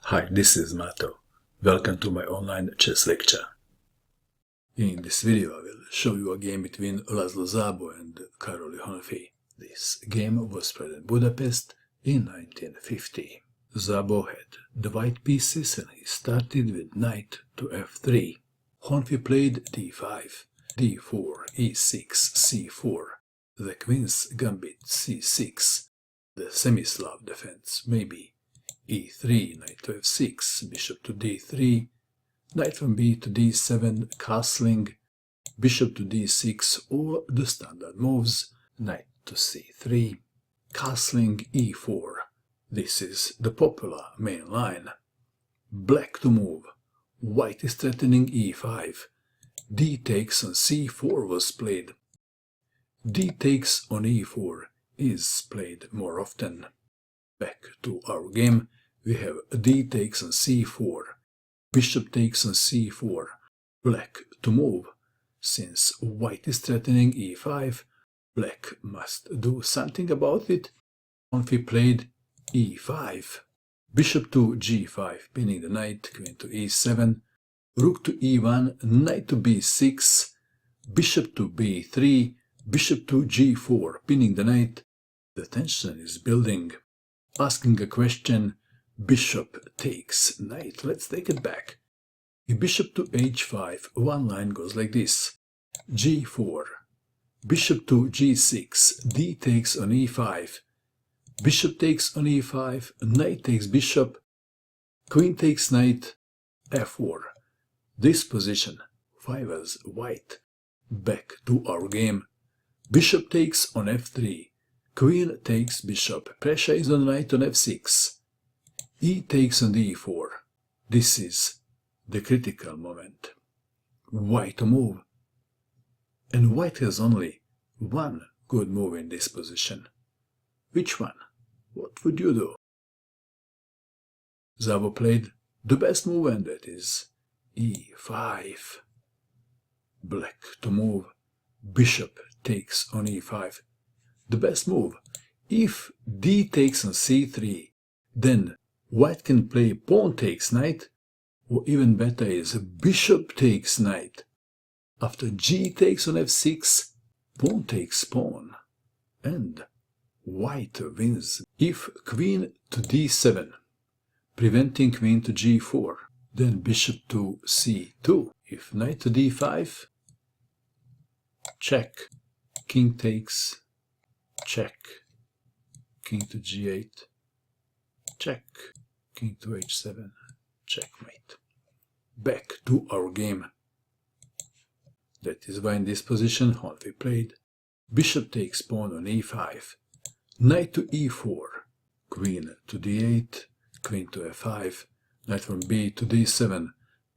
Hi, this is Mato. Welcome to my online chess lecture. In this video I will show you a game between Laszlo Szabo and Karoly Honfi. This game was played in Budapest in 1950. Szabo had the white pieces and he started with knight to f3. Honfi played d5, d4, e6, c4, the queen's gambit c6, the semi-Slav defense maybe e3, knight to f6, bishop to d3, knight from b to d7, castling, bishop to d6, or the standard moves, knight to c3, castling e4. This is the popular main line. Black to move. White is threatening e5. D takes on c4 was played. D takes on e4 is played more often. Back to our game, we have d takes on c4, bishop takes on c4, black to move. Since white is threatening e5, black must do something about it. Honfi played e5, bishop to g5, pinning the knight, queen to e7, rook to e1, knight to b6, bishop to b3, bishop to g4, pinning the knight. The tension is building. Asking a question, bishop takes knight. Let's take it back. If bishop to h5, one line goes like this. g4, bishop to g6, d takes on e5, bishop takes on e5, knight takes bishop, queen takes knight, f4. This position favors white. Back to our game. Bishop takes on f3. Queen takes bishop. Pressure is on knight on f6. E takes on d4. This is the critical moment. White to move. And white has only one good move in this position. Which one? What would you do? Szabo played the best move, and that is e5. Black to move. Bishop takes on e5. The best move. If d takes on c3, then white can play pawn takes knight, or even better is bishop takes knight. After g takes on f6, pawn takes pawn, and white wins. If queen to d7, preventing queen to g4, then bishop to c2. If knight to d5, check, king takes, check, king to g8, check, king to h7, checkmate. Back to our game. That is why in this position Honfi played bishop takes pawn on e5, knight to e4, queen to d8, queen to f5, knight from b to d7.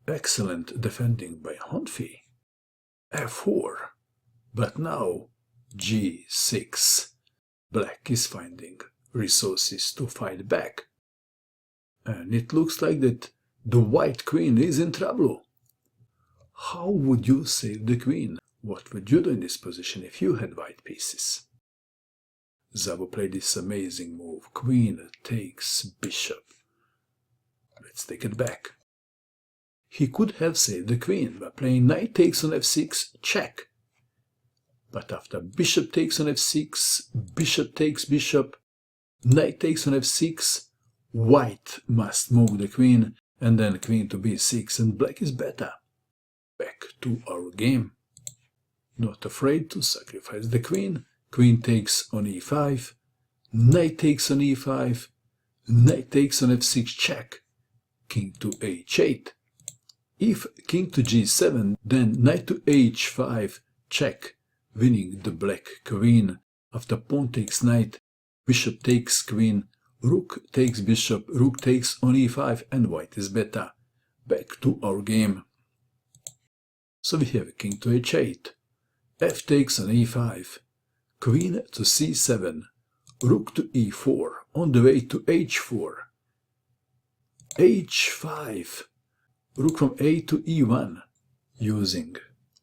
Excellent defending by Honfi. f4, but now g6. Black is finding resources to fight back. And it looks like that the white queen is in trouble. How would you save the queen? What would you do in this position if you had white pieces? Szabo played this amazing move. Queen takes bishop. Let's take it back. He could have saved the queen by playing knight takes on f6, check. But after bishop takes on f6, bishop takes bishop, knight takes on f6, white must move the queen, and then queen to b6, and black is better. Back to our game. Not afraid to sacrifice the queen. Queen takes on e5, knight takes on e5, knight takes on f6, check, king to h8. If king to g7, then knight to h5, check, winning the black queen. After pawn takes knight, bishop takes queen, rook takes bishop, rook takes on e5, and white is better. Back to our game. So we have king to h8, f takes on e5, queen to c7, rook to e4, on the way to h4, h5, rook from a to e1, using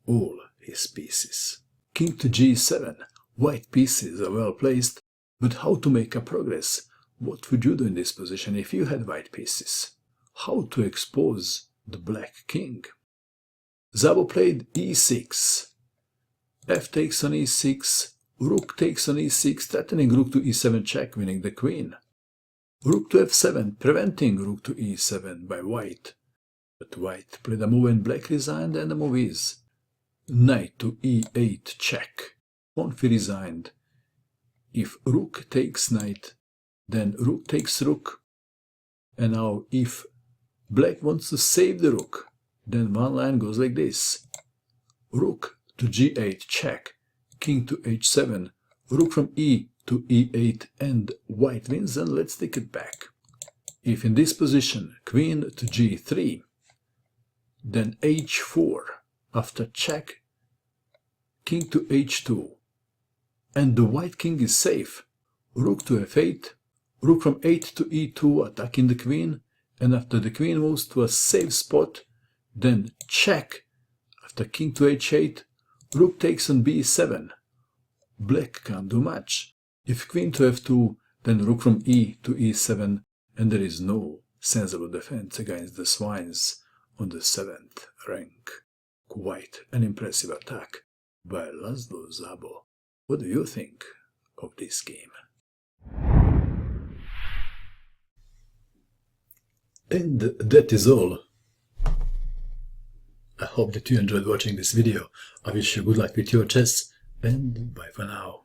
all his pieces. King to g7, white pieces are well placed, but how to make a progress? What would you do in this position if you had white pieces? how to expose the black king. Szabo played e6. F takes on e6. Rook takes on e6, threatening rook to e7 check, winning the queen. Rook to f7, preventing rook to e7 by white. But white played a move and black resigned, and the move is knight to e8 check. Honfi resigned. If rook takes knight, then rook takes rook. And now if black wants to save the rook, then one line goes like this. Rook to g8 check, king to h7, rook from e to e8, and white wins, and let's take it back. If in this position queen to g3, then h4, after check, king to h2, and the white king is safe. Rook to f8, rook from 8 to e2, attacking the queen, and after the queen moves to a safe spot, then check. After king to h8, rook takes on b7. Black can't do much. If queen to f2, then rook from e to e7, and there is no sensible defense against the swines on the 7th rank. Quite an impressive attack by Laszlo Szabo. What do you think of this game? And that is all. I hope that you enjoyed watching this video. I wish you good luck with your chess, and bye for now.